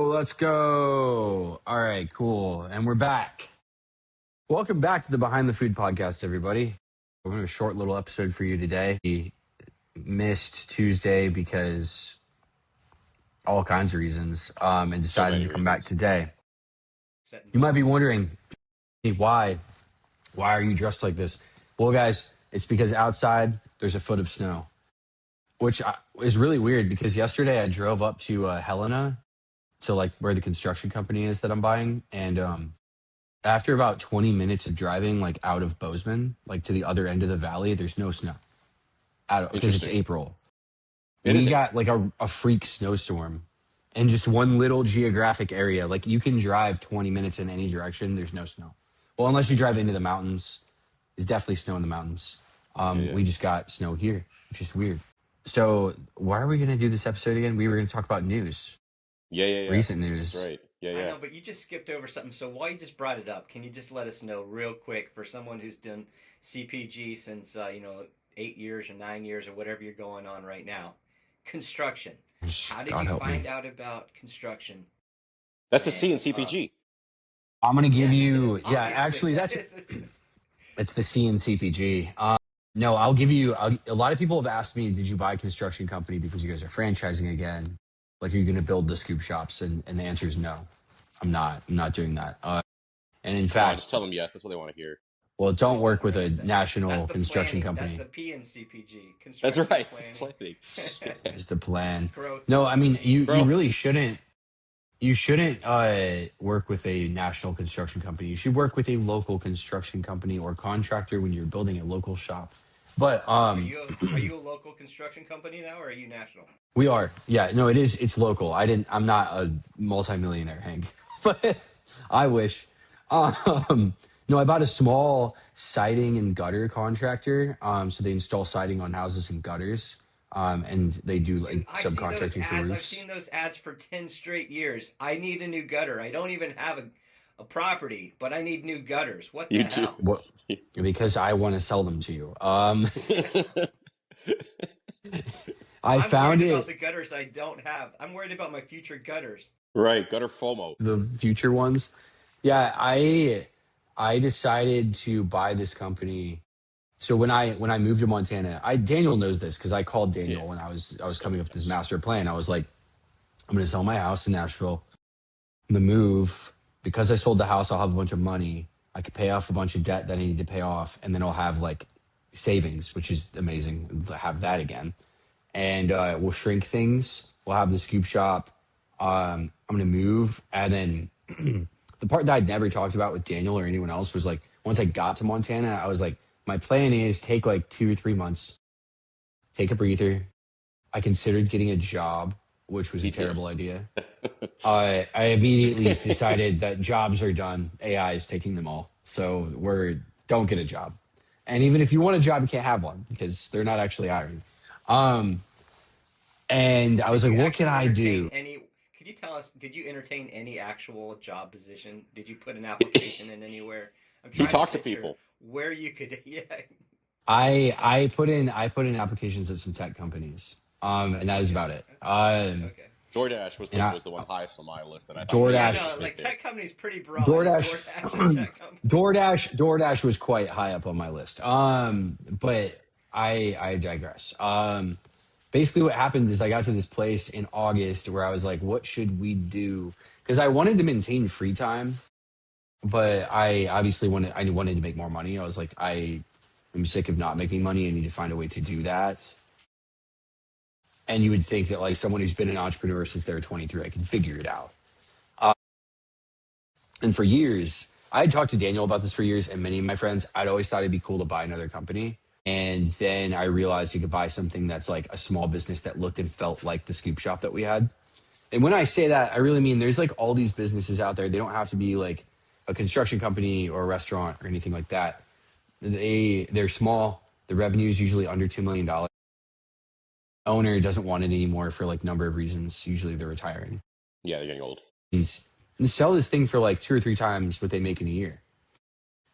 Let's go. All right, cool. And we're back. Welcome back to the Behind the Food podcast, everybody. We're going to have a short little episode for you today. We missed Tuesday because all kinds of reasons and decided to come back today. You might be wondering, why are you dressed like this? Well, guys, it's because outside there's a foot of snow, which is really weird because yesterday I drove up to Helena to like where the construction company is that I'm buying. And after about 20 minutes of driving like out of Bozeman, like to the other end of the valley, there's no snow because it's April. We got like a freak snowstorm in just one little geographic area. Like you can drive 20 minutes in any direction. There's no snow. Well, unless you drive into the mountains, there's definitely snow in the mountains. We just got snow here, which is weird. So why are we going to do this episode again? We were going to talk about news. Yeah. Recent news. That's right. Yeah. I know, but you just skipped over something. So while you just brought it up, can you just let us know real quick for someone who's done CPG since 8 years or 9 years or whatever you're going on right now? Construction. How did you find out about construction? That's the C in CPG. I'm going to give you, actually it's the C in CPG. No, I'll give you, a lot of people have asked me, did you buy a construction company because you guys are franchising again? Like, are you going to build the scoop shops? And the answer is no, I'm not doing that. And in fact, just tell them yes. That's what they want to hear. Well, don't work with a national construction company. That's the P in CPG. That's right. Planning. Is the plan. Growth. No, I mean, you really shouldn't. You shouldn't work with a national construction company. You should work with a local construction company or contractor when you're building a local shop. But are you a local construction company now, or are you national? We are. Yeah, no, it's local. I'm not a multimillionaire, Hank, but I wish. No, I bought a small siding and gutter contractor. So they install siding on houses and gutters. And they do like subcontracting for roofs. I've seen those ads for 10 straight years. I need a new gutter. I don't even have a property, but I need new gutters. What the hell? Well, because I want to sell them to you. I'm found worried about the gutters I don't have. I'm worried about my future gutters. Right, gutter FOMO. The future ones. Yeah, I decided to buy this company. So when I moved to Montana, Daniel knows this because I called Daniel when I was coming up with this master plan. I was like, I'm going to sell my house in Nashville. The move, because I sold the house, I'll have a bunch of money. I could pay off a bunch of debt that I need to pay off, and then I'll have like savings, which is amazing to have that again. And we'll shrink things. We'll have the scoop shop. I'm going to move, and then the part that I'd never talked about with Daniel or anyone else was like, once I got to Montana, I was like, my plan is take like 2 or 3 months, take a breather. I considered getting a job, which was a terrible idea. I immediately decided that jobs are done. AI is taking them all. So don't get a job. And even if you want a job, you can't have one because they're not actually hiring. And I was like, what can I do? Could you tell us, did you entertain any actual job position? Did you put an application in anywhere? You talk to people. Where you could, I put in applications at some tech companies, and that was about it. Okay. DoorDash was the one highest on my list that I thought. DoorDash, like tech companies, pretty broad. DoorDash was quite high up on my list. But I digress. Basically, what happened is I got to this place in August where I was like, what should we do? Because I wanted to maintain free time. But I obviously wanted to make more money. I was like, I'm sick of not making money. I need to find a way to do that. And you would think that like someone who's been an entrepreneur since they were 23, I can figure it out. And for years, I had talked to Daniel about this for years, and many of my friends, I'd always thought it'd be cool to buy another company. And then I realized you could buy something that's like a small business that looked and felt like the scoop shop that we had. And when I say that, I really mean there's like all these businesses out there. They don't have to be like a construction company or a restaurant or anything like that. They're small. The revenue is usually under $2 million. Owner doesn't want it anymore for like number of reasons. Usually they're retiring. Yeah, they're getting old. And sell this thing for like 2 or 3 times what they make in a year.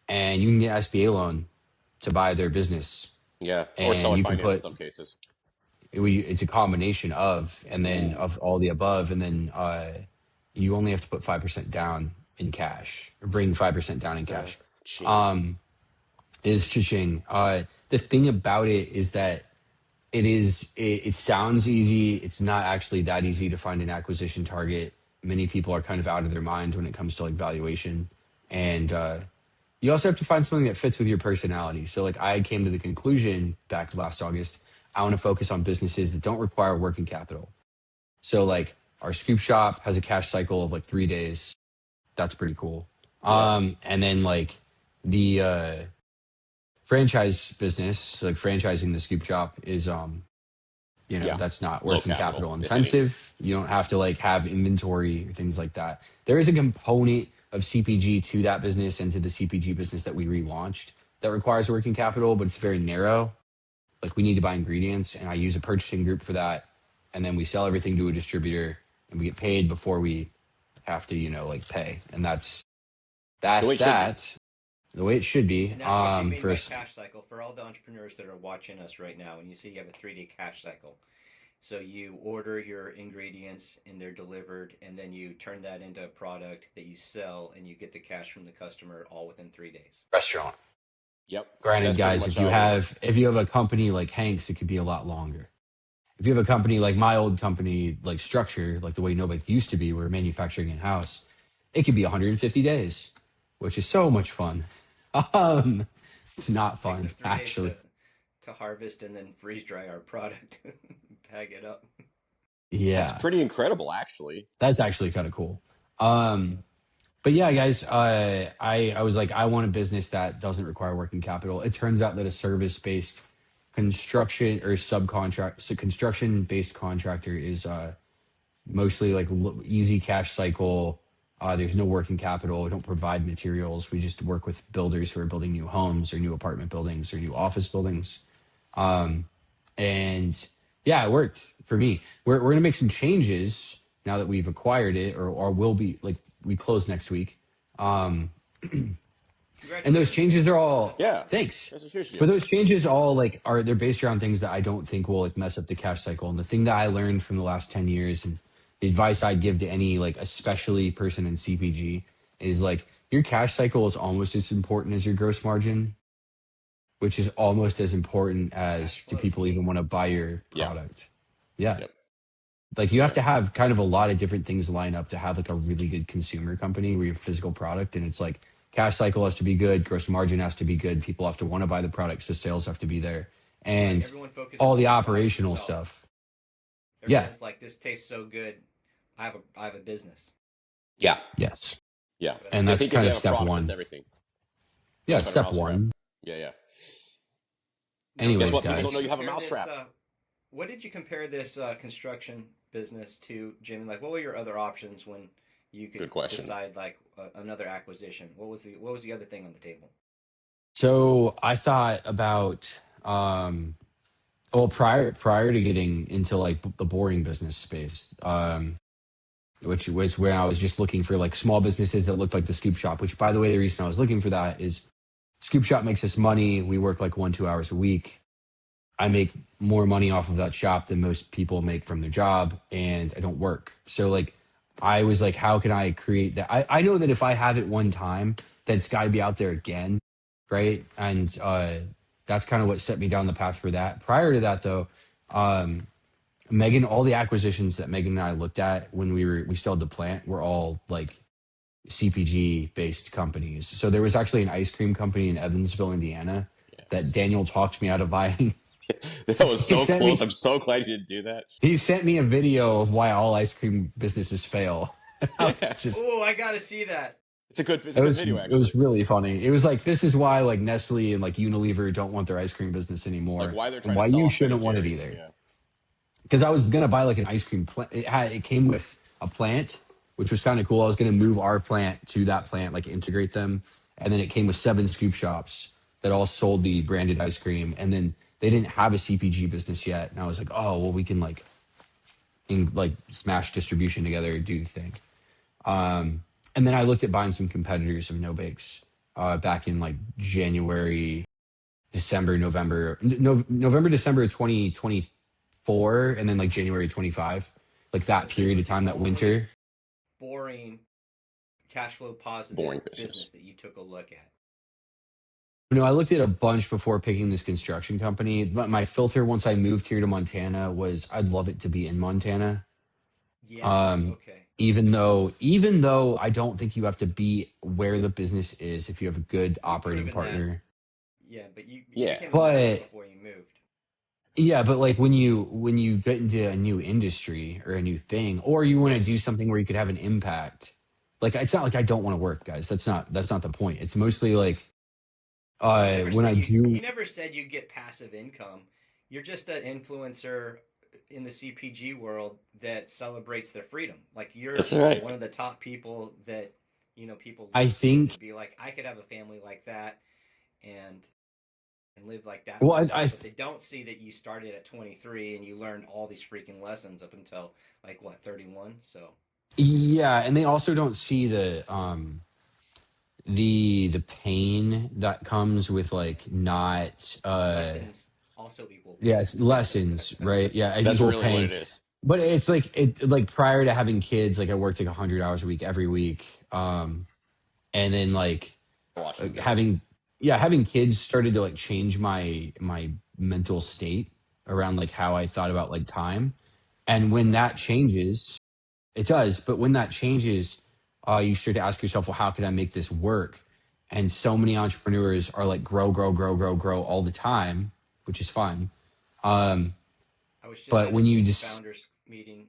And you can get SBA loan to buy their business. Yeah, or sell it finance in some cases. It's a combination of, and then of all the above. And then you only have to put 5% down in cash, or bring 5% down in cash. Is cha-ching. The thing about it is that it sounds easy. It's not actually that easy to find an acquisition target. Many people are kind of out of their mind when it comes to like valuation. And you also have to find something that fits with your personality. So like I came to the conclusion back last August, I want to focus on businesses that don't require working capital. So like our scoop shop has a cash cycle of like 3 days. That's pretty cool. And then like the franchise business, like franchising the scoop shop is that's not working capital intensive. You don't have to like have inventory or things like that. There is a component of CPG to that business and to the CPG business that we relaunched that requires working capital, but it's very narrow. Like we need to buy ingredients and I use a purchasing group for that. And then we sell everything to a distributor and we get paid before we have to, like pay. And that's the way it should be. And that's what you mean by cash cycle. For all the entrepreneurs that are watching us right now, and you see you have a 3-day cash cycle. So you order your ingredients and they're delivered, and then you turn that into a product that you sell, and you get the cash from the customer all within 3 days. Restaurant. Yep. Granted, guys, if you have a company like Hank's, it could be a lot longer. If you have a company like my old company, like Structure, like the way Nobel used to be, we're manufacturing in house, it could be 150 days, which is so much fun. It's not fun actually to harvest and then freeze dry our product, tag it up. Yeah, that's pretty incredible. Actually, that's actually kind of cool. But yeah, guys, I was like, I want a business that doesn't require working capital. It turns out that a service-based construction or construction-based contractor is mostly like easy cash cycle. There's no working capital. We don't provide materials. We just work with builders who are building new homes or new apartment buildings or new office buildings. And yeah, it worked for me. We're going to make some changes now that we've acquired it or will be, like we close next week. And those changes are all, thanks. But those changes all they're based around things that I don't think will like mess up the cash cycle. And the thing that I learned from the last 10 years and the advice I'd give to any like especially person in CPG is like your cash cycle is almost as important as your gross margin, which is almost as important as do people even want to buy your product. Yeah. Yep. Like you have to have kind of a lot of different things line up to have like a really good consumer company where your physical product, and it's like cash cycle has to be good, gross margin has to be good, people have to want to buy the product, so sales have to be there, and all the operational stuff. Everyone's like, this tastes so good, I have a business. Yeah. Yes. Yeah. And that's kind of step one. That's everything. Yeah, step one. Yeah. Anyways, guys, people don't know you have a mousetrap. What did you compare this construction business to, Jimmy? Like, what were your other options when you could decide like another acquisition? What was the other thing on the table? So I thought about prior to getting into like the boring business space, which was where I was just looking for like small businesses that looked like the Scoop Shop, which by the way, the reason I was looking for that is Scoop Shop makes us money. We work like 1-2 hours a week. I make more money off of that shop than most people make from their job, and I don't work. So like, I was like, how can I create that? I know that if I have it one time, that it's got to be out there again, right? And that's kind of what set me down the path for that. Prior to that, though, Megan, all the acquisitions that Megan and I looked at when we still had the plant were all like CPG based companies. So there was actually an ice cream company in Evansville, Indiana, that Daniel talked me out of buying. That was so close. I'm so glad you didn't do that. He sent me a video of why all ice cream businesses fail. I gotta see that. It's a good video, actually. It was really funny. It was like, this is why like Nestle and like Unilever don't want their ice cream business anymore. Like why they're trying why to sell you shouldn't want it either. Because I was gonna buy like an ice cream plant. It came with a plant, which was kind of cool. I was gonna move our plant to that plant, like integrate them, and then it came with 7 scoop shops that all sold the branded ice cream, and then they didn't have a CPG business yet. And I was like, oh, well, we can like smash distribution together, do the thing. And then I looked at buying some competitors of No Bakes back in like November, December of 2024, and then like January 25, like that period of time, that winter. boring cash flow positive Boring business business. that you took a look at? No, I looked at a bunch before picking this construction company. But my filter once I moved here to Montana was I'd love it to be in Montana. Yes. Um, Okay. even though I don't think you have to be where the business is if you have a good You've operating proven that. partner. Yeah, but you Yeah. became a master But before you moved. yeah, but like when you get into a new industry or a new thing, or you want to do Yes. something where you could have an impact, like it's not like I don't want to work, guys. That's not the point. It's mostly like You never when said I you do. you never said you get passive income. You're just an influencer in the CPG world that celebrates their freedom. Like you're That's all right. one of the top people that people I look to think be like, I could have a family like that and live like that well, lifestyle. But they don't see that you started at 23 and you learned all these freaking lessons up until like what 31. So yeah, and they also don't see the pain that comes with like not lessons also equal yeah, pain. it's lessons, right? Yeah, That's equal really what pain. it is. But it's like prior to having kids, like I worked like 100 hours a week every week. And then like I watched them do it. having yeah, having kids started to like change my mental state around like how I thought about like time. And when Oh, that I bet. changes, it does, but when that changes, you start to ask yourself, well, how can I make this work? And so many entrepreneurs are like grow, grow, grow, grow, grow all the time, which is fun. Um, I was just but at a when you new just founders meeting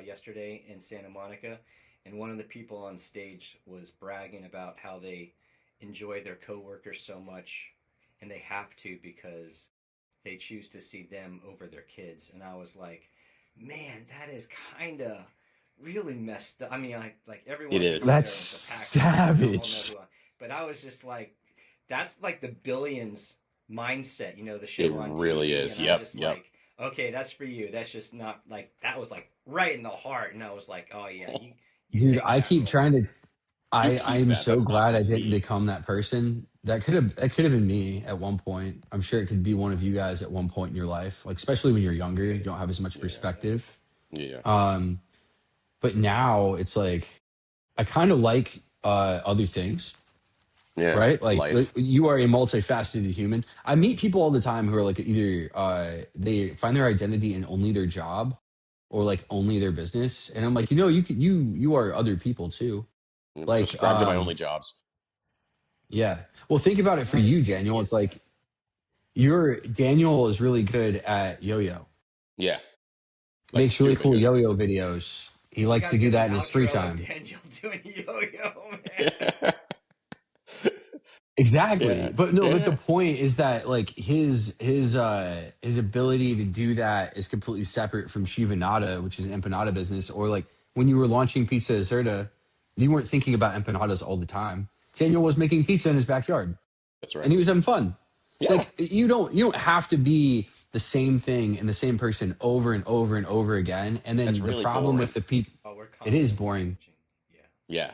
yesterday in Santa Monica, and one of the people on stage was bragging about how they enjoy their coworkers so much, and they have to because they choose to see them over their kids. And I was like, man, that is kind of really messed up. I mean, like It everyone who's is. that's there with the Packers, all know savage. who I. But I was just like, that's like the Billions mindset, the It show on really TV, is. and I'm Yep. just Yep. like, okay, that's for you. That's just not like that was like right in the heart, and I was like, oh yeah, you Dude, take I that keep role. trying to You keep I'm that. so That's not glad for I didn't me. become that person. That could have been me at one point. I'm sure it could be one of you guys at one point in your life, like especially when you're younger, you Okay, don't have as much Yeah. perspective. Yeah. Um, but now it's like I kind of like other things, Yeah. right? Like Life. you are a multifaceted human. I meet people all the time who are like either they find their identity in only their job or like only their business, and I'm like, you are other people too. Like, Subscribe to my only jobs. yeah. Well, think about it for not as you, tricky Daniel. as It's that. like your Daniel is really good at yo-yo. Yeah. Like Makes really stupid cool yo-yo. yo-yo videos. He We likes got to to do get that an in his free outro of time. Daniel doing yo-yo, man. Exactly. Yeah. But no, but the Yeah. point is that like his ability to do that is completely separate from Shivanada, which is an empanada business, or like when you were launching Pizza Deserta, you weren't thinking about empanadas all the time. Daniel was making pizza in his backyard That's and right. he was having fun. Yeah. Like you don't have to be the same thing and the same person over and over and over again. And That's then the really problem with boring. the people, Oh, we're it is constantly boring. changing. Yeah. Yeah.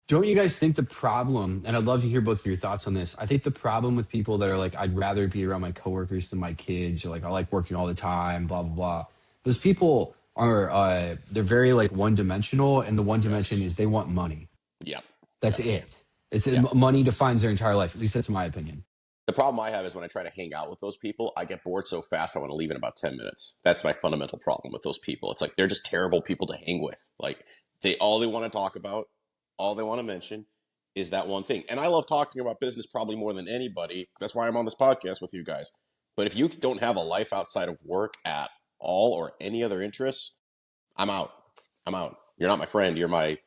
Don't you guys think the problem, and I'd love to hear both of your thoughts on this. I think the problem with people that are like, I'd rather be around my coworkers than my kids, or like, I like working all the time, blah, blah, blah. Those people are, they're very like one dimensional. And the one dimension Yes. is they want money. Yeah. That's Yep. it. It's Yeah. money defines their entire life. At least that's my opinion. The problem I have is when I try to hang out with those people, I get bored so fast I want to leave in about 10 minutes. That's my fundamental problem with those people. It's like they're just terrible people to hang with. Like they want to talk about, all they want to mention is that one thing. And I love talking about business probably more than anybody. That's why I'm on this podcast with you guys. But if you don't have a life outside of work at all or any other interests, I'm out. I'm out. You're not my friend. You're my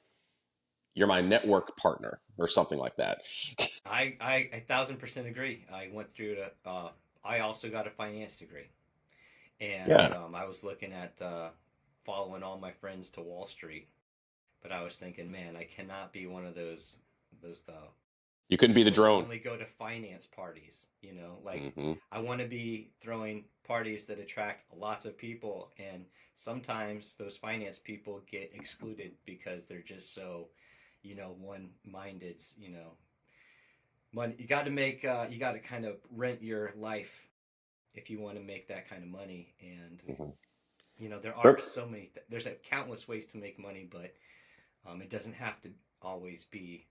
network partner or something like that. I 1,000% agree. I went through I also got a finance degree, and Yeah. I was looking at following all my friends to Wall Street, but I was thinking, man, I cannot be one of those You couldn't be the people that drone. only go to finance parties. Like Hmm. I want to be throwing parties that attract lots of people, and sometimes those finance people get excluded because they're just so, one-minded. Money you got to make you got to kind of rent your life if you want to make that kind of money, and Hmm. there are so many there's countless ways to make money, but It doesn't have to always be,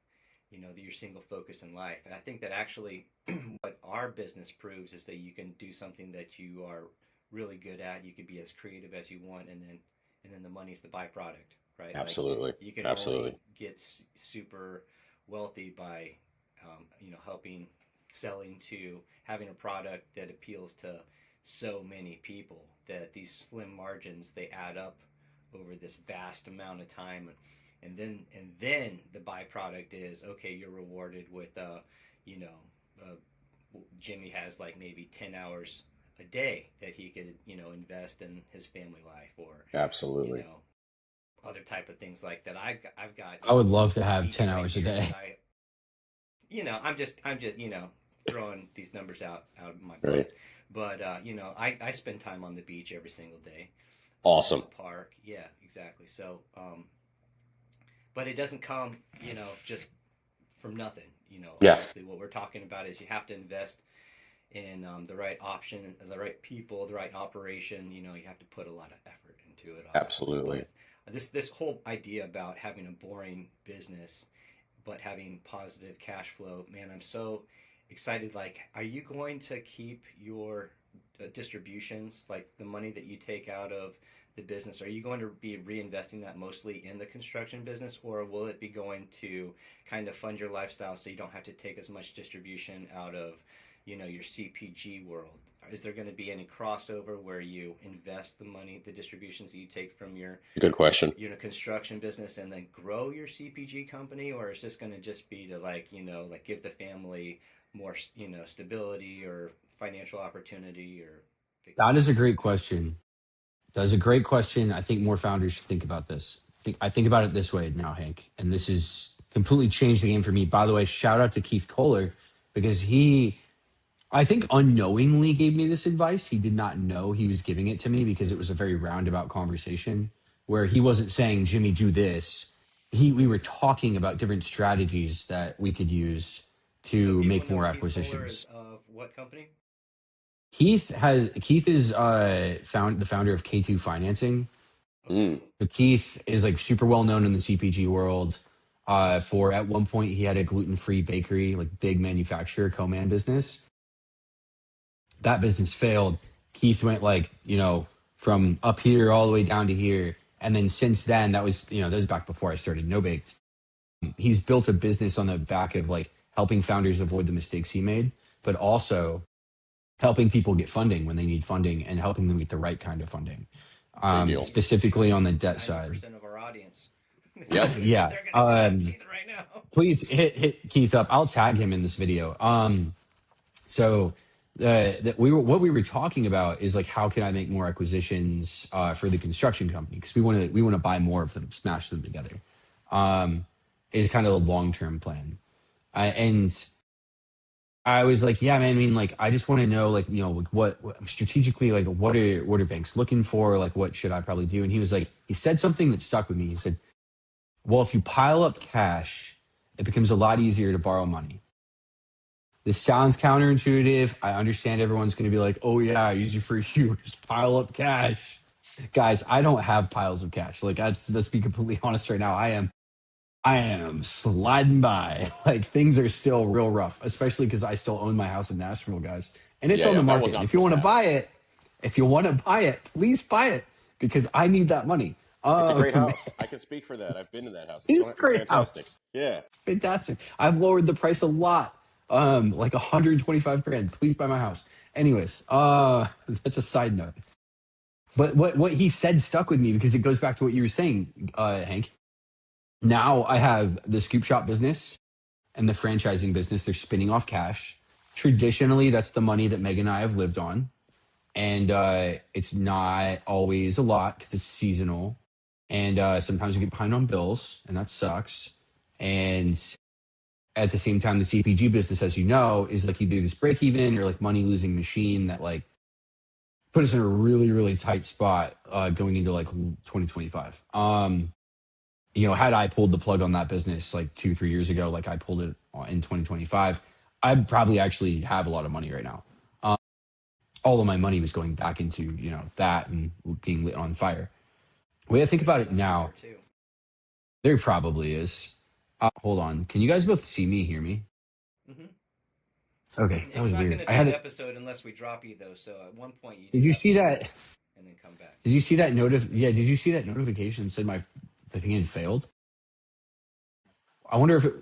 your single focus in life. And I think that actually what our business proves is that you can do something that you are really good at. You can be as creative as you want, and then the money's the byproduct, right? Like Absolutely. you can only Absolutely. get super wealthy by, helping, selling to, having a product that appeals to so many people, that these slim margins, they add up over this vast amount of time. And then the byproduct is, okay, you're rewarded with you know uh, Jimmy has like maybe 10 hours a day that he could invest in his family life, or you Absolutely. know other type of things like that. I've got I would love to a have beach 10 right hours a here that day. I'm just throwing these numbers out of my Right. butt. But I spend time on the beach every single day, in Awesome. the park. Yeah, exactly. So but it doesn't come just from nothing. Yeah. Obviously what we're talking about is you have to invest in the right option, the right people, the right operation. You have to put a lot of effort into it, obviously. Absolutely. But this whole idea about having a boring business but having positive cash flow, man, I'm so excited. Like, are you going to keep your distributions, like the money that you take out of the business? Are you going to be reinvesting that mostly in the construction business, or will it be going to kind of fund your lifestyle so you don't have to take as much distribution out of your CPG world? Is there going to be any crossover where you invest the money, the distributions that you take from your Good question. construction business, and then grow your CPG company, or is this going to just be to like give the family more stability or financial opportunity, or That is a great question. That's a great question. I think more founders should think about this. I think about it this way now, Hank, and this has completely changed the game for me. By the way, shout out to Keith Kohler, because he, I think, unknowingly gave me this advice. He did not know he was giving it to me, because it was a very roundabout conversation where he wasn't saying, Jimmy, do this. We were talking about different strategies that we could use so to people make know more Keith Kohler is acquisitions. of what company? Keith is found the founder of K2 Financing. Okay, Mm. cool. So Keith is like super well known in the CPG world. For at one point he had a gluten-free bakery, like big manufacturer co-man business. That business failed. Keith went like, from up here all the way down to here. And then since then, that was back before I started No Baked. He's built a business on the back of like helping founders avoid the mistakes he made, but also helping people get funding when they need funding and helping them get the right kind of funding, Big deal. You're just specifically showing on the debt side. 90% of our audience. Yep. Yeah. They're gonna hit up Keith right now. Please hit Keith up. I'll tag him in this video. So that what we were talking about is like, how can I make more acquisitions for the construction company, because we want to buy more of them, smash them together. Is kind of a long term plan, and I was like, yeah, man. I mean, like, I just want to know, like, like what strategically, like, what are banks looking for? Like, what should I probably do? And he was like, he said something that stuck with me. He said, well, if you pile up cash, it becomes a lot easier to borrow money. This sounds counterintuitive. I understand everyone's going to be like, oh, yeah, easy for you. Just pile up cash. Guys, I don't have piles of cash. Like, let's be completely honest right now. I am sliding by. Like, things are still real rough, especially because I still own my house in Nashville, guys. And it's Yeah, on yeah. the That market. was And not if you supposed want to to happen. buy it, please buy it, because I need that money. It's a great house. I can speak for that. I've been in that house. It's a It's great fantastic. house. Yeah. Fantastic. I've lowered the price a lot. Like 125 grand. Please buy my house. Anyways, that's a side note. But what he said stuck with me, because it goes back to what you were saying, Hank. Now I have the scoop shop business and the franchising business. They're spinning off cash. Traditionally, that's the money that Meg and I have lived on. And it's not always a lot because it's seasonal. And sometimes we get behind on bills, and that sucks. And at the same time, the CPG business, as you know, is like either this break even or like money losing machine that like put us in a really, really tight spot going into like 2025. Had I pulled the plug on that business like 2, 3 years ago, like I pulled it in 2025, I'd probably actually have a lot of money right now. All of my money was going back into, that and being lit on fire. The way I think about Especially it this now, winter too. There probably is. Hold on. Can you guys both see me, hear me? Hmm. Okay, that It's was not going weird. to I be had an it. episode unless we drop you, though. So at one point, you do Did you have to see leave that? and then come back. Did you see that Yeah, did you see that notification said the thing had failed? I wonder if it.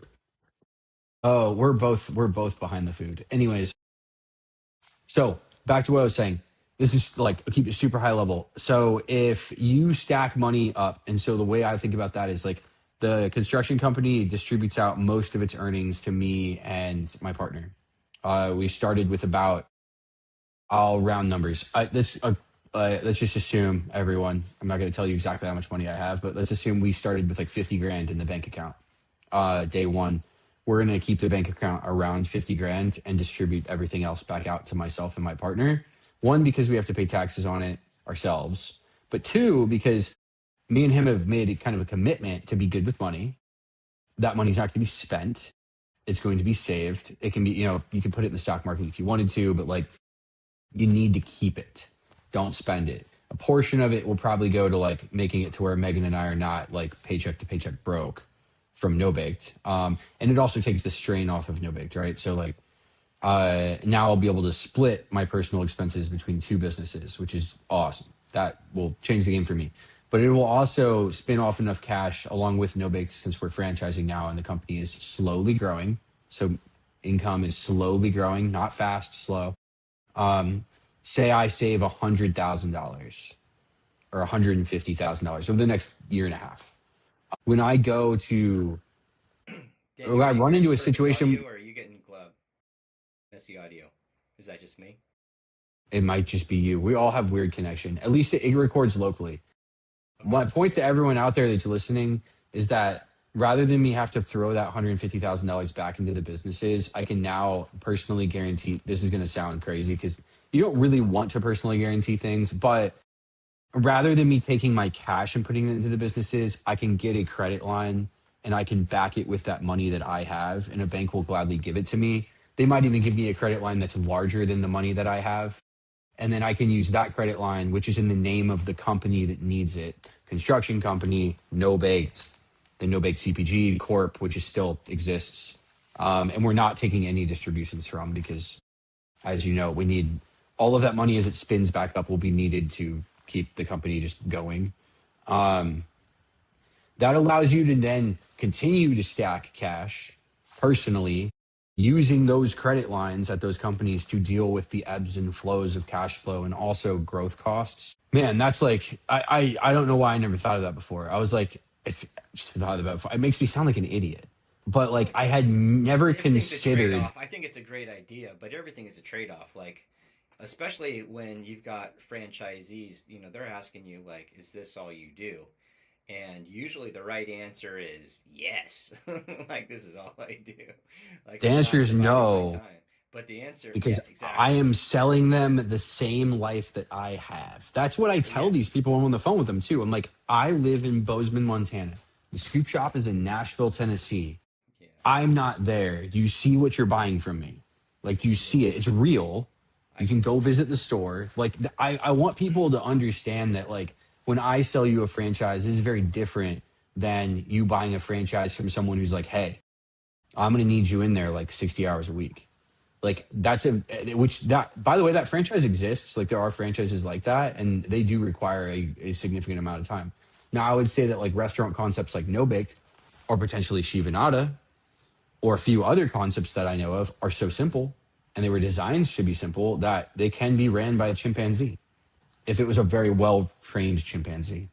Oh, we're both behind the food. Anyways, so back to what I was saying. This is like I'll keep it super high level. So if you stack money up, and so the way I think about that is like the construction company distributes out most of its earnings to me and my partner. We started with about I'll round numbers. Let's just assume everyone. I'm not going to tell you exactly how much money I have, but let's assume we started with like 50 grand in the bank account. Day one, we're going to keep the bank account around 50 grand and distribute everything else back out to myself and my partner. One, because we have to pay taxes on it ourselves, but two, because me and him have made kind of a commitment to be good with money. That money's not going to be spent. It's going to be saved. It can be, you can put it in the stock market if you wanted to, but like you need to keep it. Don't spend it. A portion of it will probably go to like making it to where Megan and I are not like paycheck to paycheck broke from No Baked. And it also takes the strain off of No Baked, right? So like now I'll be able to split my personal expenses between two businesses, which is awesome. That will change the game for me. But it will also spin off enough cash along with No Baked since we're franchising now and the company is slowly growing. So income is slowly growing, not fast, slow. Say I save $100,000 or $150,000 over the next year and a half. When I go to, Daniel, or are I you run getting into a perfect audio situation, or are you getting messy audio? Is that just me? it might just be you. We all have weird connection. At least it records locally. Okay. My point to everyone out there that's listening is that rather than me have to throw that $150,000 back into the businesses, I can now personally guarantee this is going to sound crazy because you don't really want to personally guarantee things, but rather than me taking my cash and putting it into the businesses, I can get a credit line and I can back it with that money that I have, and a bank will gladly give it to me. They might even give me a credit line that's larger than the money that I have. And then I can use that credit line, which is in the name of the company that needs it construction company, No Baked, the No Baked CPG Corp, which is still exists. And we're not taking any distributions from because, as you know, we need all of that money as it spins back up will be needed to keep the company just going. That allows you to then continue to stack cash personally using those credit lines at those companies to deal with the ebbs and flows of cash flow and also growth costs. Man, that's like I don't know why I never thought of that before. I was like, thought of that before. It makes me sound like an idiot. But like I had never Everything's a considered trade-off. I think it's a great idea, but everything is a trade-off. Like, especially when you've got franchisees, they're asking you like, "Is this all you do?" And usually the right answer is yes. Like, this is all I do. Like, the I'm answer not is dividing my no. time. But the answer, Because yeah, I exactly. am selling them the same life that I have. That's what I tell these Yes. people when I'm on the phone with them too. I'm like, I live in Bozeman, Montana. The scoop shop is in Nashville, Tennessee. Yeah. I'm not there. You see what you're buying from me. Like you Yeah. see it. It's real. I You can can go see it. visit the store. Like I want people to understand that like when I sell you a franchise, this is very different than you buying a franchise from someone who's like, hey, I'm gonna need you in there like 60 hours a week. Like that's a which that by the way, that franchise exists. Like there are franchises like that, and they do require a significant amount of time. Now, I would say that like restaurant concepts like No Baked or potentially Shivanada or a few other concepts that I know of are so simple and they were designed to be simple that they can be ran by a chimpanzee if it was a very well trained chimpanzee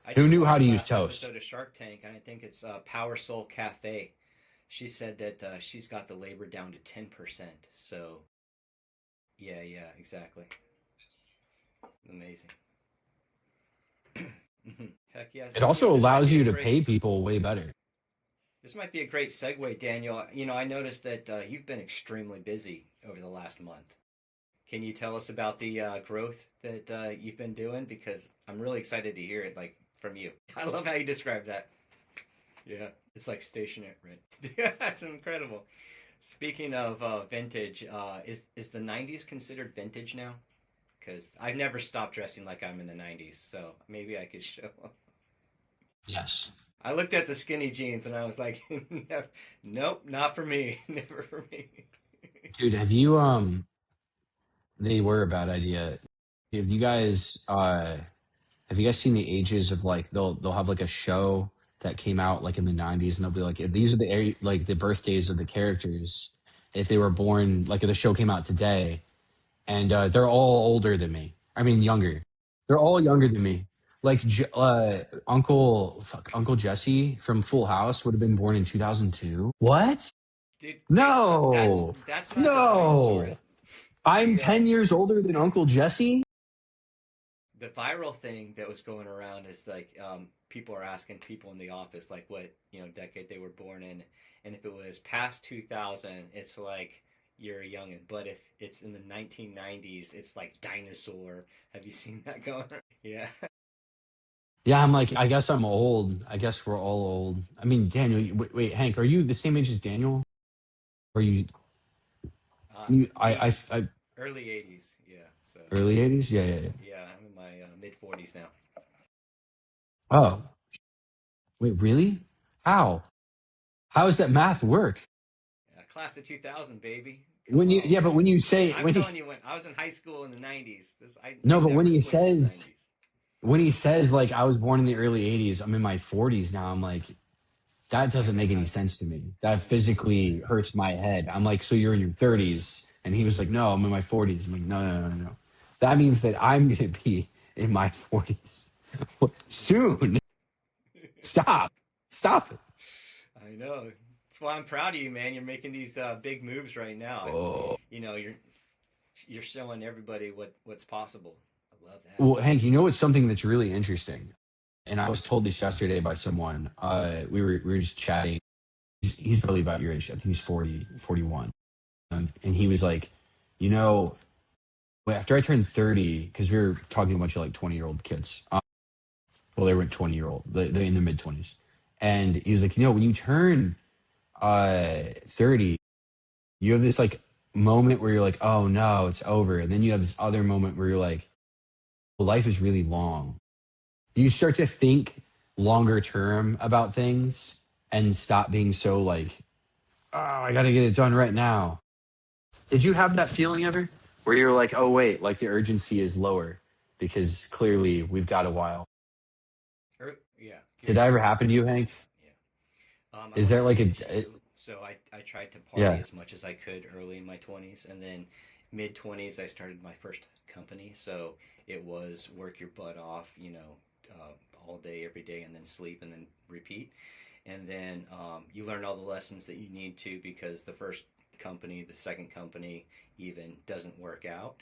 I who just knew how watched to the use last toast. episode of Shark Tank, and I think it's Power Soul Cafe. She said that she's got the labor down to 10%. So, yeah, yeah, exactly. Amazing. Heck yeah. It also This might allows be a you to great pay people way better. This might be a great segue, Daniel. I noticed that you've been extremely busy over the last month. Can you tell us about the growth that you've been doing? Because I'm really excited to hear it, like from you. I love how you describe that. Yeah, it's like stationary, right? Yeah, that's incredible. Speaking of vintage, is the '90s considered vintage now? Because I've never stopped dressing like I'm in the '90s, so maybe I could show. Yes. I looked at the skinny jeans and I was like, no, nope, not for me. Never for me. Dude, they were a bad idea. Have you guys have you guys seen the ages of like they'll have like a show that came out like in the 90s and they'll be like, if these are like the birthdays of the characters if they were born like if the show came out today and they're all older than me. I mean younger. They're all younger than me. Like Uncle Jesse from Full House would have been born in 2002. What? Dude, wait, No. that's not the final No. story. I'm The 10 years older than Uncle Jesse? the viral thing that was going around is like people are asking people in the office like what decade they were born in, and if it was past 2000, it's like you're a youngin. But if it's in the 1990s, it's like dinosaur. Have you seen that going? Yeah. Yeah, I'm like, I guess I'm old. I guess we're all old. I mean, Daniel, wait, Hank, are you the same age as Daniel? Or Uh, you, 80s, early 80s. Yeah. So early 80s? Yeah, yeah, yeah. yeah, I'm in my mid 40s now. Oh, wait, really? How? How does that math work? Class of 2000, baby. Come When you, on, yeah, but man. when you say, I'm when he, telling you, when I was in high school in the 90s, I no, but never quit in the 90s. when he says, like, I was born in the early 80s, I'm in my 40s now, I'm like, that I doesn't make any cannot. sense to me. That I know. physically hurts my head. I'm like, so you're in your 30s? And he was like, no, I'm in my 40s. I'm like, no, no, no, no, no. That means that I'm going to be in my 40s soon. Stop. Stop it. I know. That's why I'm proud of you, man. You're making these big moves right now. Oh. You're showing everybody what's possible. I love that. Well, Hank, you know what's something that's really interesting? And I was told this yesterday by someone. We were just chatting. He's probably about your age. I think he's 40, 41. And he was like, you know, after I turned 30, because we were talking to a bunch of like 20-year-old kids. Well, they weren't 20-year-old, they in their mid 20s. And he was like, when you turn 30, you have this like moment where you're like, oh no, it's over. And then you have this other moment where you're like, well, life is really long. You start to think longer term about things and stop being so like, oh, I got to get it done right now. Did you have that feeling ever where you're like, oh, wait, like the urgency is lower because clearly we've got a while? Yeah, Did good that ever point. happen to you, Hank? Yeah. I'm Is like there like so I tried to party yeah. as much as I could early in my 20s, and then mid 20s I started my first company. So it was work your butt off, all day, every day, and then sleep, and then repeat. And then you learn all the lessons that you need to, because the first company, the second company even doesn't work out.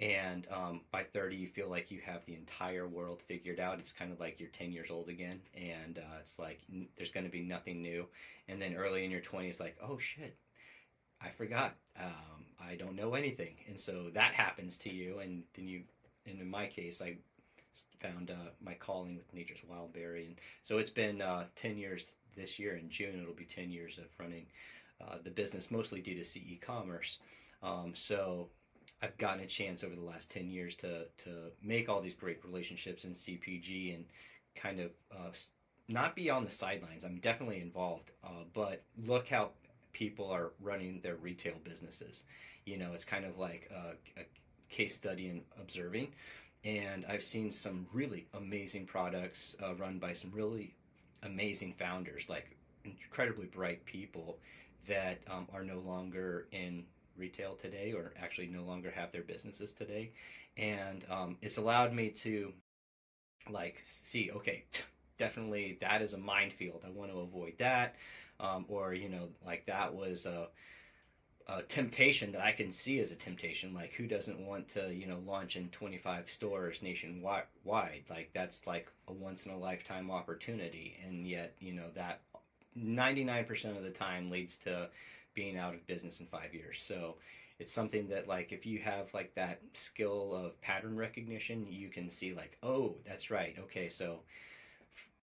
And by 30, you feel like you have the entire world figured out. It's kind of like you're 10 years old again, and it's like there's going to be nothing new. And then early in your 20s, like, oh shit, I forgot. I don't know anything. And so that happens to you, and then and in my case, I found my calling with Nature's Wildberry. And so it's been 10 years this year. In June, it'll be 10 years of running the business, mostly D2C e-commerce. So I've gotten a chance over the last 10 years to make all these great relationships in CPG and kind of not be on the sidelines. I'm definitely involved, but look how people are running their retail businesses. It's kind of like a case study in observing. And I've seen some really amazing products run by some really amazing founders, like incredibly bright people that are no longer in retail today, or actually no longer have their businesses today. And it's allowed me to like see, okay, definitely that is a minefield. I want to avoid that. Or like that was a temptation that I can see as a temptation. Like, who doesn't want to, launch in 25 stores nationwide? Like, that's like a once in a lifetime opportunity. And yet, that 99% of the time leads to being out of business in 5 years. So it's something that, like, if you have like that skill of pattern recognition, you can see like, oh, that's right. Okay. So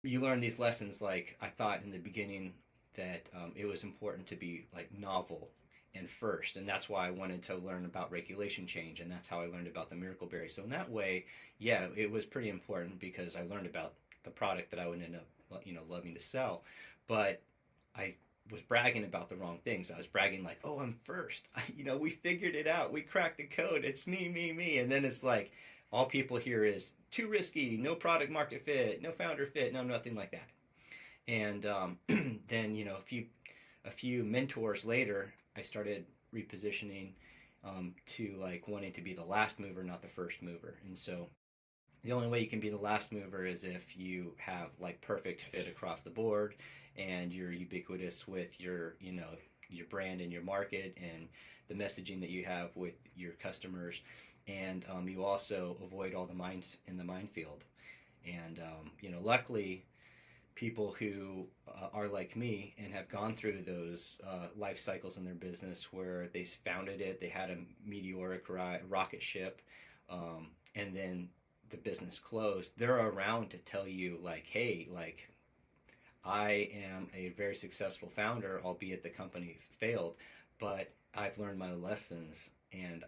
you learn these lessons. Like, I thought in the beginning that it was important to be like novel and first, and that's why I wanted to learn about regulation change, and that's how I learned about the miracle berry. So in that way, yeah, it was pretty important, because I learned about the product that I would end up love me to sell, but I was bragging about the wrong things. I was bragging like, "Oh, I'm first. We figured it out. We cracked the code. It's me, me, me." And then it's like all people hear is too risky, no product market fit, no founder fit, no nothing like that. And then a few mentors later, I started repositioning to like wanting to be the last mover, not the first mover. And so the only way you can be the last mover is if you have like perfect fit across the board and you're ubiquitous with your brand and your market and the messaging that you have with your customers, and you also avoid all the mines in the minefield. And luckily, people who are like me and have gone through those life cycles in their business where they founded it, they had a meteoric rocket ship, and then the business closed. They're around to tell you like, hey, like I am a very successful founder, albeit the company failed, but I've learned my lessons, and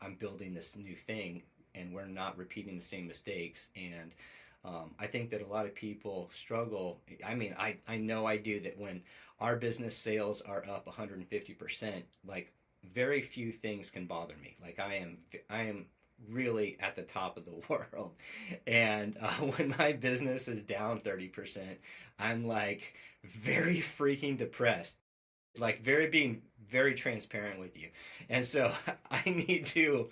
I'm building this new thing, and we're not repeating the same mistakes. And I think that a lot of people struggle. I mean, I know I do, that when our business sales are up 150%, like very few things can bother me. Like I am really at the top of the world. And when my business is down 30%, I'm like very freaking depressed, like being very transparent with you. And so I need to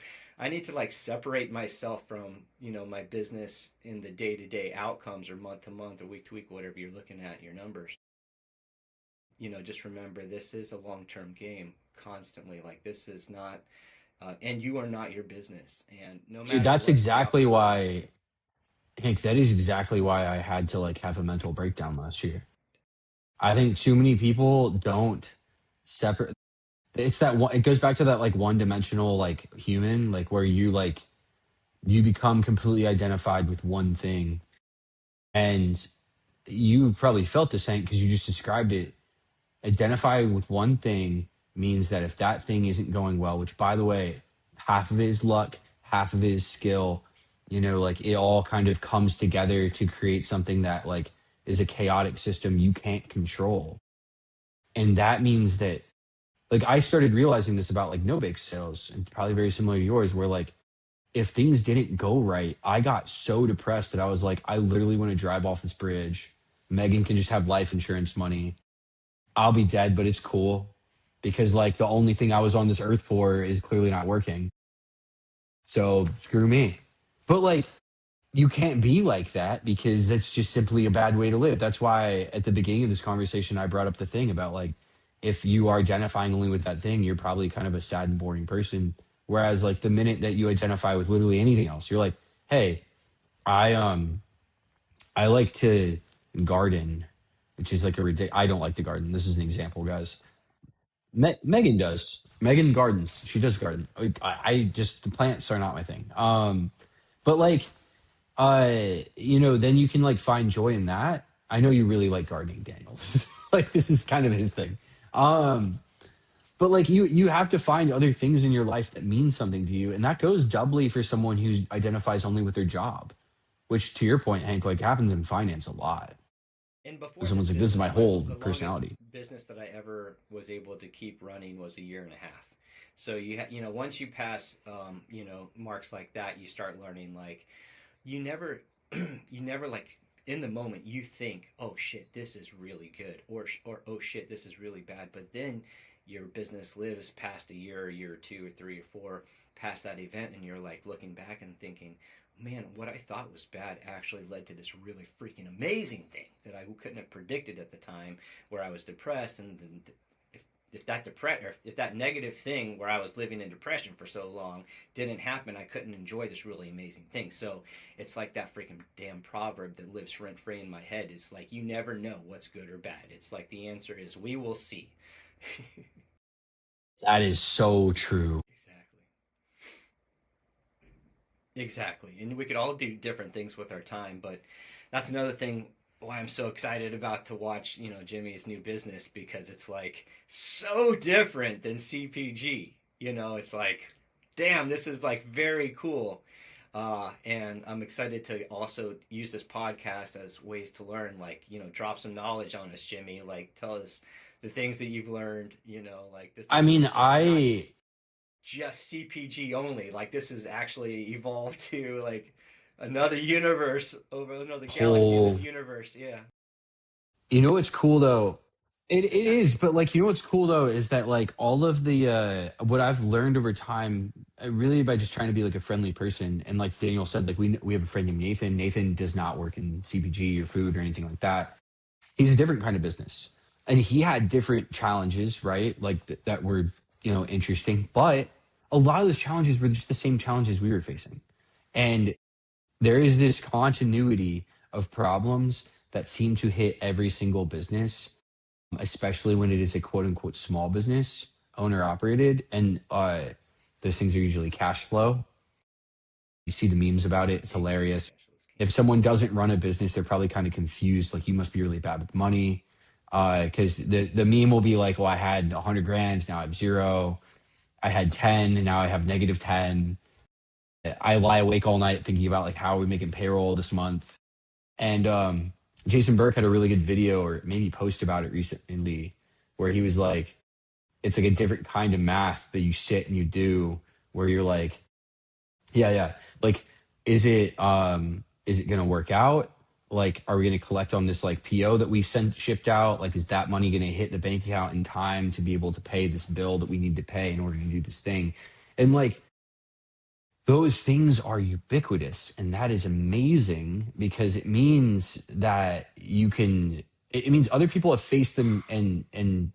like separate myself from my business in the day-to-day outcomes, or month to month, or week to week, whatever you're looking at your numbers. Just remember, this is a long-term game. Constantly, like, this is not and you are not your business. And no Dude, matter that's what the exactly outcome is. why, Hank, that is exactly why I had to like have a mental breakdown last year. I think too many people don't separate. It's that one, it goes back to that like one dimensional like human, like where you become completely identified with one thing. And you probably felt this, Hank, because you just described it. Identify with one thing means that if that thing isn't going well, which by the way, half of it is luck, half of it is skill, like it all kind of comes together to create something that like is a chaotic system you can't control. And that means that like I started realizing this about like no bake sales, and probably very similar to yours, where like if things didn't go right, I got so depressed that I was like, I literally want to drive off this bridge. Megan can just have life insurance money. I'll be dead, but it's cool because like the only thing I was on this earth for is clearly not working. So screw me. But like you can't be like that because that's just simply a bad way to live. That's why at the beginning of this conversation I brought up the thing about like if you are identifying only with that thing, you're probably kind of a sad and boring person. Whereas like the minute that you identify with literally anything else, you're like, hey, I like to garden, which is like a ridiculous. I don't like to garden. This is an example, guys. Megan does. Megan gardens. She does garden. I just the plants are not my thing. But like, then you can like find joy in that. I know you really like gardening, Daniel. Like this is kind of his thing. Um, but like you have to find other things in your life that mean something to you, and that goes doubly for someone who identifies only with their job, which to your point, Hank, like happens in finance a lot. And before this Someone's like, this is business, my whole the longest personality. business that I ever was able to keep running was a year and a half. So once you pass marks like that, you start learning like you never you never like in the moment you think, oh shit, this is really good, or oh shit, this is really bad. But then your business lives past a year or two or three or four past that event, and you're like looking back and thinking, man, what I thought was bad actually led to this really freaking amazing thing that I couldn't have predicted at the time, where I was depressed. And then if that negative thing where I was living in depression for so long didn't happen, I couldn't enjoy this really amazing thing. So it's like that freaking damn proverb that lives rent free in my head. It's like you never know what's good or bad. It's like the answer is we will see. That is so true. Exactly. Exactly. And we could all do different things with our time, but that's another thing why I'm so excited about to watch, Jimmy's new business, because it's like so different than CPG. It's like, damn, this is like very cool. And I'm excited to also use this podcast as ways to learn, like, drop some knowledge on us, Jimmy. Like, tell us the things that you've learned, like I this mean, is not I just CPG only. Like, this has actually evolved to like another universe, over another galaxy of this whole universe. Yeah. You know what's cool though? It is, but like you know what's cool though is that like all of the what I've learned over time, really by just trying to be like a friendly person, and like Daniel said, like we have a friend named Nathan. Nathan does not work in CPG or food or anything like that. He's a different kind of business, and he had different challenges, right? Like that were interesting, but a lot of those challenges were just the same challenges we were facing, and there is this continuity of problems that seem to hit every single business, especially when it is a quote unquote small business, owner operated. And those things are usually cash flow. You see the memes about it, it's hilarious. Cash flow is If king. someone doesn't run a business, they're probably kind of confused. Like, you must be really bad with money. Because the meme will be like, well, I had 100 grand, now I have zero. I had 10, and now I have negative 10. I lie awake all night thinking about like how are we making payroll this month. And Jason Burke had a really good video or maybe post about it recently where he was like, it's like a different kind of math that you sit and you do where you're like, yeah. Like, is it gonna work out? Like, are we gonna collect on this like PO that we sent shipped out? Like, is that money gonna hit the bank account in time to be able to pay this bill that we need to pay in order to do this thing? And like those things are ubiquitous, and that is amazing because it means that it means other people have faced them and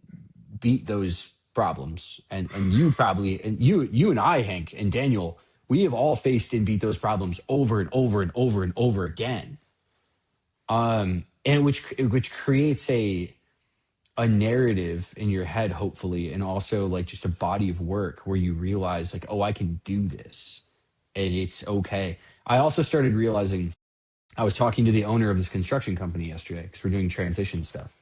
beat those problems, and you probably, and you and I, Hank and Daniel, we have all faced and beat those problems over and over and over and over again, and which creates a narrative in your head, hopefully, and also like just a body of work where you realize like, oh, I can do this and it's okay. I also started realizing, I was talking to the owner of this construction company yesterday because we're doing transition stuff.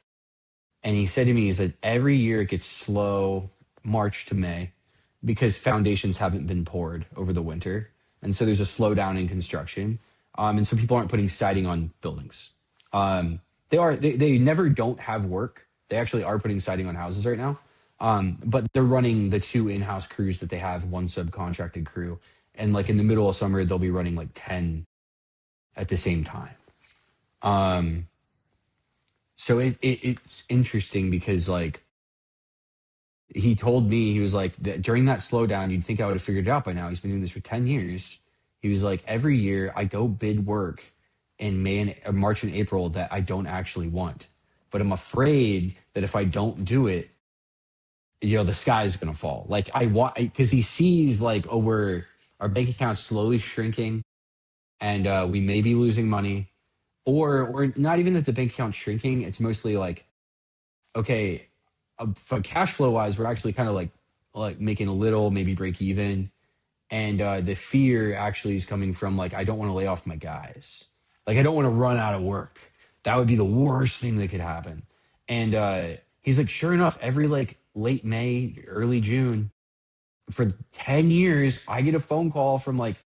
And he said to me, he said, every year it gets slow March to May because foundations haven't been poured over the winter. And so there's a slowdown in construction. And so people aren't putting siding on buildings. They never don't have work. They actually are putting siding on houses right now. But they're running the two in-house crews that they have, one subcontracted crew. And like in the middle of summer, they'll be running like 10 at the same time. So it's interesting because like he told me, he was like, that during that slowdown, you'd think I would have figured it out by now. He's been doing this for 10 years. He was like, every year I go bid work in March and April that I don't actually want. But I'm afraid that if I don't do it, the sky is going to fall. Like I want, because he sees like, oh, our bank account's slowly shrinking and we may be losing money, or not even that the bank account's shrinking. It's mostly like, okay, for cash flow wise, we're actually kind of like making a little, maybe break even. And the fear actually is coming from like, I don't want to lay off my guys. Like, I don't want to run out of work. That would be the worst thing that could happen. And he's like, sure enough, every like late May, early June, for 10 years, I get a phone call from like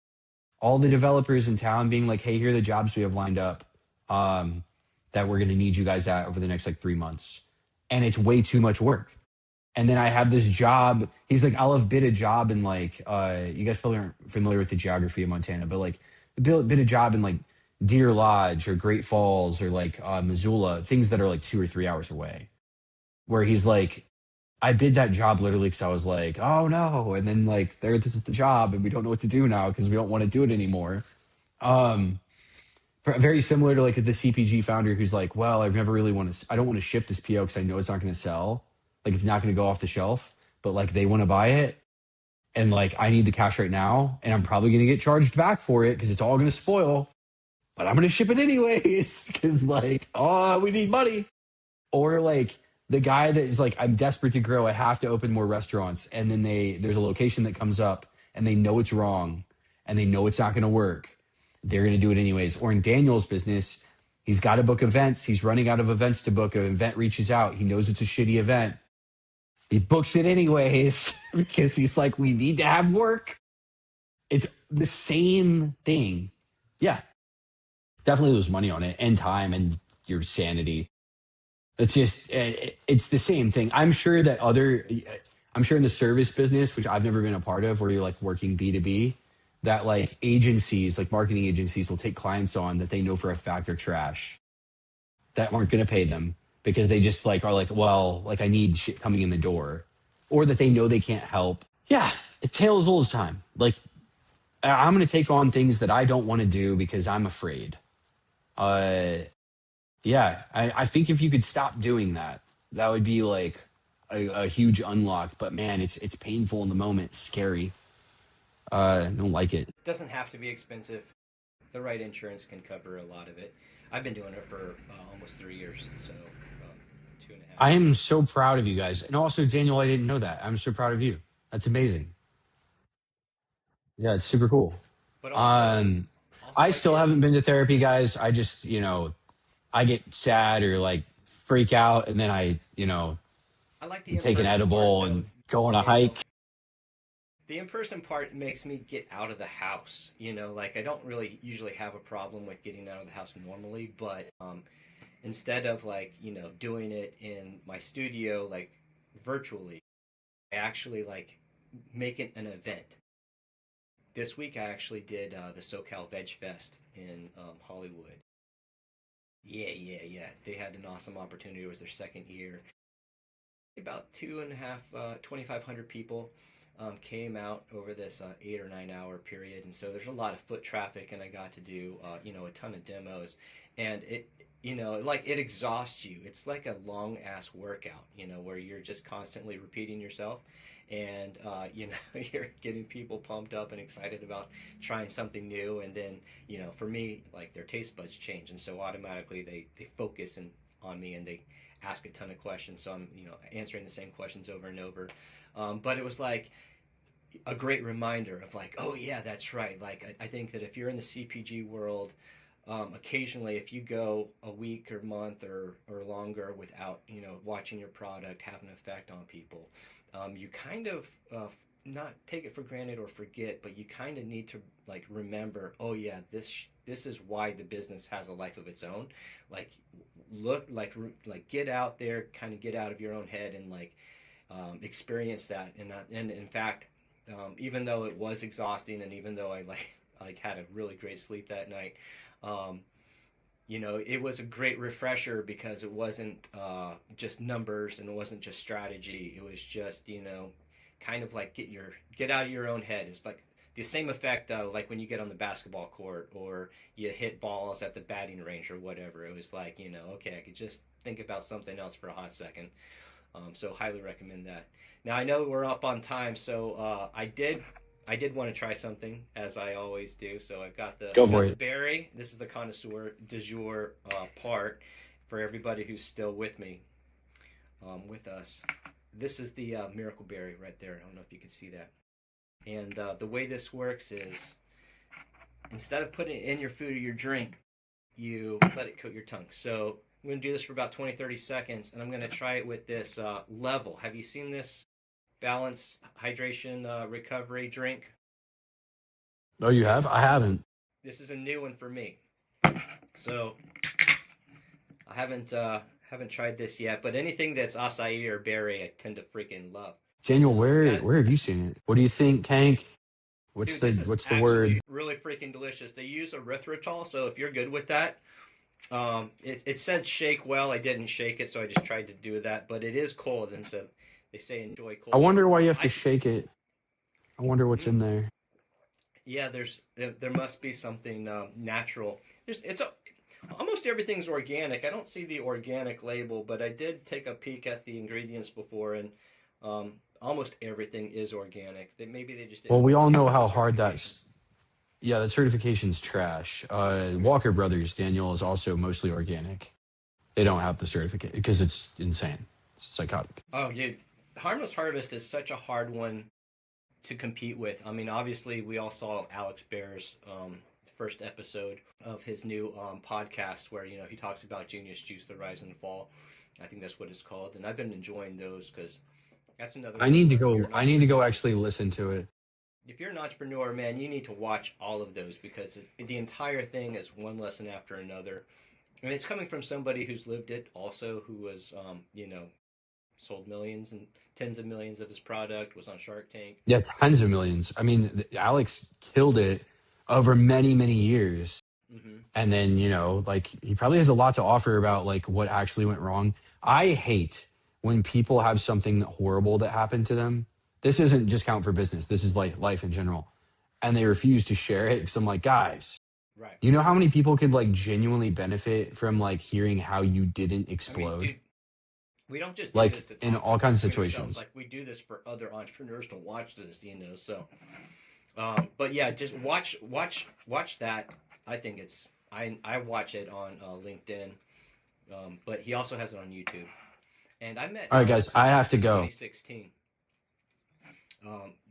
all the developers in town being like, hey, here are the jobs we have lined up that we're going to need you guys at over the next like 3 months. And it's way too much work. And then I have this job. He's like, I'll have bid a job in like, you guys probably aren't familiar with the geography of Montana, but like bid a job in like Deer Lodge or Great Falls or like Missoula, things that are like 2 or 3 hours away. Where he's like, I bid that job literally because I was like, oh no. And then like, this is the job and we don't know what to do now because we don't want to do it anymore. Very similar to like the CPG founder who's like, well, I don't want to ship this PO because I know it's not going to sell. Like, it's not going to go off the shelf, but like they want to buy it. And like, I need the cash right now. And I'm probably going to get charged back for it because it's all going to spoil, but I'm going to ship it anyways because like, oh, we need money. Or like the guy that is like, I'm desperate to grow. I have to open more restaurants. And then there's a location that comes up and they know it's wrong and they know it's not going to work. They're going to do it anyways. Or in Daniel's business, he's got to book events. He's running out of events to book. An event reaches out. He knows it's a shitty event. He books it anyways because he's like, we need to have work. the same thing. Yeah, definitely lose money on it and time and your sanity. It's just, it's the same thing. I'm sure in the service business, which I've never been a part of, where you're like working B2B, that like agencies, like marketing agencies will take clients on that they know for a fact are trash, that aren't going to pay them because they just like are like, well, like I need shit coming in the door, or that they know they can't help. Yeah, it tale as old as time. Like I'm going to take on things that I don't want to do because I'm afraid. Uh, yeah, I think if you could stop doing that, that would be like a huge unlock. But man, it's painful in the moment, scary. I don't like it. It doesn't have to be expensive. The right insurance can cover a lot of it. I've been doing it for almost 3 years, so 2.5. I am so proud of you guys, and also Daniel, I didn't know that. I'm so proud of you. That's amazing. Yeah, it's super cool. But Um, also I like still haven't been to therapy, guys. I just, I get sad or like freak out, and then I like the take an in-person part edible though, and go on a Daniel. hike. The in-person part makes me get out of the house. Like I don't really usually have a problem with getting out of the house normally, but instead of like doing it in my studio like virtually, I actually like make it an event. This week I actually did the SoCal Veg Fest in Hollywood. Yeah, yeah, yeah. They had an awesome opportunity. It was their second year. About two and a half, 2,500 people came out over this 8 or 9 hour period, and so there's a lot of foot traffic, and I got to do a ton of demos, and like it exhausts you. It's like a long ass workout, where you're just constantly repeating yourself, and you're getting people pumped up and excited about trying something new, and then for me, like their taste buds change, and so automatically they focus on me, and they ask a ton of questions. So I'm answering the same questions over and over. But it was like a great reminder of like, oh yeah, that's right. Like I think that if you're in the CPG world, occasionally if you go a week or month or longer without watching your product have an effect on people, you kind of not take it for granted or forget, but you kind of need to like remember, oh yeah, this is why the business has a life of its own. Like look like get out there, kind of get out of your own head and like experience that. And in fact, even though it was exhausting, and even though I like had a really great sleep that night, um, it was a great refresher because it wasn't just numbers and it wasn't just strategy. It was just kind of like get out of your own head. It's like the same effect like when you get on the basketball court or you hit balls at the batting range or whatever. It was like okay, I could just think about something else for a hot second. So highly recommend that. Now I know we're up on time, so I did want to try something as I always do. So I've got Go I've for got the it. berry. This is the connoisseur du jour part for everybody who's still with me, with us. This is the miracle berry right there. I don't know if you can see that. And the way this works is instead of putting it in your food or your drink, you let it coat your tongue. So I'm going to do this for about 20, 30 seconds, and I'm going to try it with this Level. Have you seen this balance hydration recovery drink? Oh, you have? I haven't. This is a new one for me. So I haven't tried this yet, but anything that's acai or berry, I tend to freaking love. Daniel, where That where have you seen it? What do you think, Kank? What's Dude, the this is what's the actually word? really freaking delicious. They use erythritol, so if you're good with that, it said shake well. I didn't shake it, so I just tried to do that. But it is cold, and so they say enjoy I cold. wonder why you have to I shake it. I wonder what's in there. Yeah, there must be something natural. Almost everything's organic. I don't see the organic label, but I did take a peek at the ingredients before, and almost everything is organic. Maybe they just Well, didn't we all know have the how hard certification. that's. Yeah, that certification's trash. Walker Brothers, Daniel, is also mostly organic. They don't have the certificate because it's insane. It's psychotic. Oh, dude, Harmless Harvest is such a hard one to compete with. I mean, obviously, we all saw Alex Bear's first episode of his new podcast where he talks about Genius Juice, the rise and fall. I think that's what it's called, and I've been enjoying those because that's another I one need to where go. you're I not need to go repeating. actually listen to it. if you're an entrepreneur, man, you need to watch all of those because the entire thing is one lesson after another. And it's coming from somebody who's lived it also, who was, sold millions and tens of millions of his product, was on Shark Tank. Yeah, So tens of millions. I mean, Alex killed it over many, many years. hmm And then, like he probably has a lot to offer about like what actually went wrong. I hate when people have something horrible that happened to them. This isn't just count for business. This is like life in general. And they refuse to share it because I'm like, guys, right. you know how many people could like genuinely benefit from like hearing how you didn't I mean, explode? dude, we don't just do this Like to in talk all kinds of between ourselves. situations. Like we do this for other entrepreneurs to watch this. So, but yeah, just watch that. I think it's I watch it on LinkedIn, but he also has it on YouTube. And I met All right, guys, Alex I have to in go. 2016.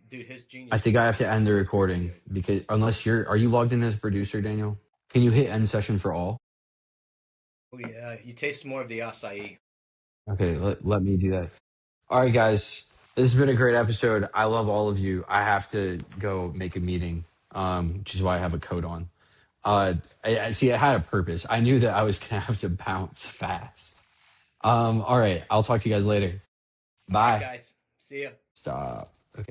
Dude, his I genius think I have to leadership end is the pretty recording good. because unless are you logged in as producer, Daniel? Can you hit end session for all? Oh yeah, you taste more of the acai. Okay, let me do that. All right, guys, this has been a great episode. I love all of you. I have to go make a meeting, which is why I have a coat on. I see. I had a purpose. I knew that I was gonna have to bounce fast. All right, I'll talk to you guys later. All right, Bye. guys. See ya. Stop.